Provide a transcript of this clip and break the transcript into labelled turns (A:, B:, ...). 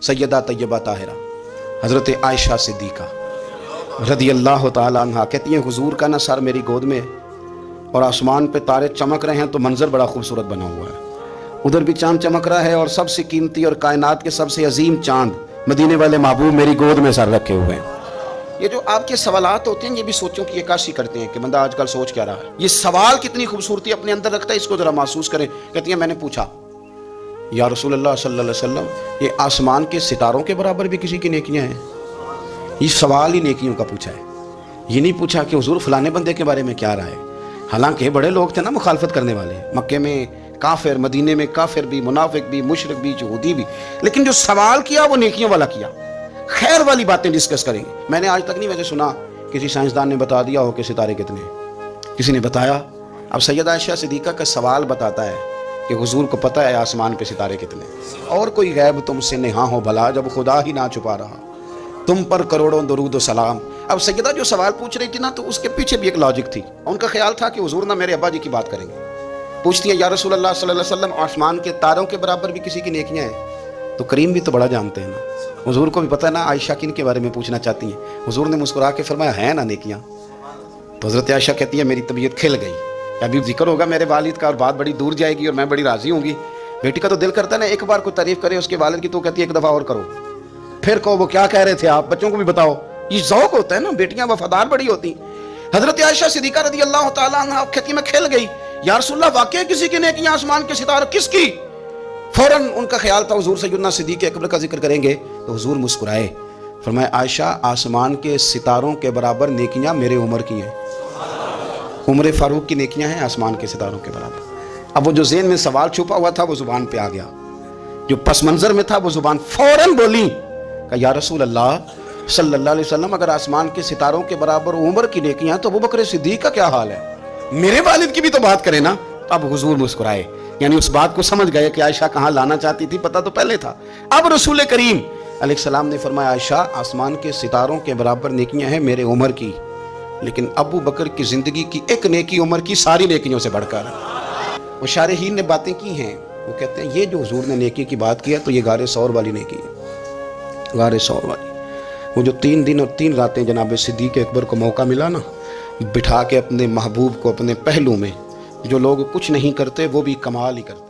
A: सैयदा तैयबा ताहिरा हज़रत आयशा सिद्दीक़ा रज़ी अल्लाह ताला अन्हा कहती हैं हुजूर का ना सर मेरी गोद में है और आसमान पे तारे चमक रहे हैं तो मंजर बड़ा खूबसूरत बना हुआ है। उधर भी चांद चमक रहा है और सबसे कीमती और कायनात के सबसे अजीम चांद मदीने वाले महबूब मेरी गोद में सर रखे हुए हैं। ये जो आपके सवालात होते हैं ये भी सोचों की अक्कासी करते हैं कि बंदा आजकल सोच क्या रहा है। ये सवाल कितनी खूबसूरती अपने अंदर रखता है, इसको जरा महसूस करें। कहती है मैंने पूछा या रसूल अल्लाह सल्लल्लाहु अलैहि वसल्लम, ये आसमान के सितारों के बराबर भी किसी की नेकियां हैं? ये सवाल ही नेकियों का पूछा है, ये नहीं पूछा कि हुजूर फलाने बंदे के बारे में क्या रहा है। हालांकि बड़े लोग थे ना मुखालफत करने वाले, मक्के में काफिर, मदीने में काफिर भी, मुनाफिक भी, मुशरिक भी, यहूदी भी, लेकिन जो सवाल किया वो नेकियों वाला किया। खैर वाली बातें डिस्कस करेंगे। मैंने आज तक नहीं वैसे सुना किसी साइंसदान ने बता दिया हो कि सितारे कितने, किसी ने बताया। अब सैयदा आयशा सिद्दीक़ा का सवाल बताता है कि हुजूर को पता है आसमान पे सितारे कितने, और कोई गैब तुमसे नेहा हो भला जब खुदा ही ना छुपा रहा, तुम पर करोड़ों दरूद व सलाम। अब सैयदा जो सवाल पूछ रही थी ना, तो उसके पीछे भी एक लॉजिक थी। उनका ख्याल था कि हुजूर ना मेरे अब्बा जी की बात करेंगे। पूछती है या रसूल अल्लाह सल्लल्लाहु अलैहि वसल्लम, आसमान के तारों के बराबर भी किसी की नेकियां हैं? तो करीम भी तो बड़ा जानते हैं ना, हुजूर को भी पता है ना आयशा किन के बारे में पूछना चाहती हैं। हुजूर ने मुस्कुरा के फरमाया है ना नेकियां। तो हज़रत आयशा कहती है मेरी तबीयत खिल गई, अभी जिक्र होगा मेरे वालिद का और बात बड़ी दूर जाएगी और मैं बड़ी राजी होंगी। बेटी का तो दिल करता है ना एक बार कोई तारीफ करे उसके वालिद की, तो कहती है एक दफ़ा और करो, फिर कहो वो क्या कह रहे थे आप, बच्चों को भी बताओ। ये ज़ौक़ होता है ना, बेटियां वफादार बड़ी होती। हज़रत आयशा सिद्दीक़ा रज़ी अल्लाह तआला अन्हा कहती मैं खिल गई, या रसूलल्लाह वाकई किसी की नेकियां आसमान के सितारे किसकी? फौरन उनका ख्याल था हुजूर सैयदना सिद्दीक़ अकबर का जिक्र करेंगे, तो हुजूर मुस्कुराए, फरमाया आयशा आसमान के सितारों के बराबर नेकियां मेरे उम्र की हैं। उम्र फारूक की नेकियां हैं आसमान के सितारों के बराबर। अब वो जो ज़हन में सवाल छुपा हुआ था वो जुबान पे आ गया, जो पस मंजर में था वो जुबान फौरन बोली कि या रसूल अल्लाह सल्लल्लाहु अलैहि वसल्लम, अगर आसमान के सितारों के बराबर उम्र की नेकियां तो अबू बकर सिद्दीक़ का क्या हाल है? मेरे वालिद की भी तो बात करें ना। अब हुजूर मुस्कुराए, यानी उस बात को समझ गए कि आयशा कहाँ लाना चाहती थी, पता तो पहले था। अब रसूल करीम अलैहिस्सलाम ने फरमाया आयशा आसमान के सितारों के बराबर नेकियां हैं मेरे उम्र की, लेकिन अबू बकर की जिंदगी की एक नेकी उम्र की सारी नेकियों से बढ़कर। वो शारहीन ने बातें की हैं, वो कहते हैं ये जो हुजूर ने नेकी की बात किया तो ये गारे सौर वाली नेकी है, गारे सौर वाली। वो जो 3 दिन और 3 रातें जनाब सिद्दीक़ अकबर को मौका मिला ना, बिठा के अपने महबूब को अपने पहलू में, जो लोग कुछ नहीं करते वो भी कमाल ही करते।